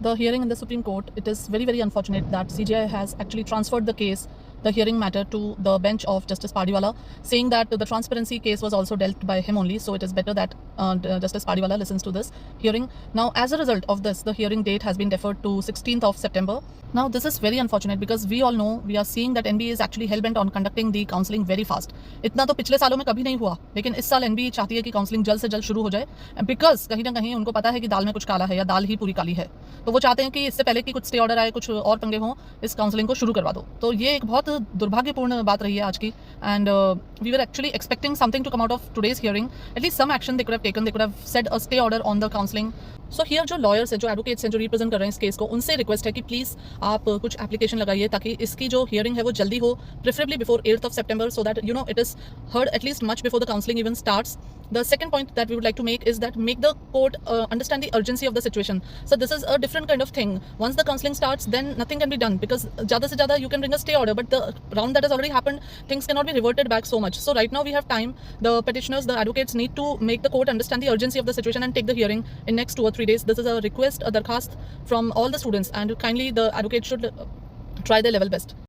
the hearing in the Supreme Court, it is very, very unfortunate that CJI has actually transferred the case, the hearing matter, to the bench of Justice Padiwala, saying that the transparency case was also dealt by him only. So it is better that Justice Padiwala listens to this hearing. Now, as a result of this, the hearing date has been deferred to 16th of September. Now, this is very unfortunate because we all know, we are seeing that NBA is actually hell-bent on conducting the counselling very fast. इतना तो पिछले सालों में कभी नहीं हुआ, लेकिन इस साल NBA चाहती है कि काउंसलिंग जल्द से जल्द शुरू हो जाए, बिकॉज कहीं ना कहीं उनको पता है कि दाल में कुछ काला है या दाल ही पूरी काली है। तो वो चाहते हैं कि इससे पहले कि कुछ स्टे ऑर्डर आए, कुछ और पंगे हों, इस काउंसलिंग को शुरू करवा दो। तो ये एक बहुत दुर्भाग्यपूर्ण बात रही है आज की, and we were actually expecting something to come out of today's hearing, at least some action they could have taken, they could have said a stay order on the counselling. So here जो lawyers है, जो advocates हैं, जो represent कर रहे हैं इस case को, उनसे रिक्वेस्ट है कि प्लीज़ आप कुछ एप्लीकेशन लगाइए ताकि इसकी जो हियरिंग है वो जल्दी हो, preferably before 8th of September, so that it is heard at least much before the counselling even starts. The second point that we would like to make is that make the court understand the urgency of the situation. So this is a different kind of thing. Once the counselling starts, then nothing can be done, because ज़्यादा से ज़्यादा you can bring a stay order, but the round that has already happened, things cannot be reverted back so much. So right now we have time. The petitioners, the advocates, need to make the court understand the urgency of the situation and take the hearing in next 2 or 3 days. This is a request, a darkhast from all the students, and kindly the advocates should try their level best.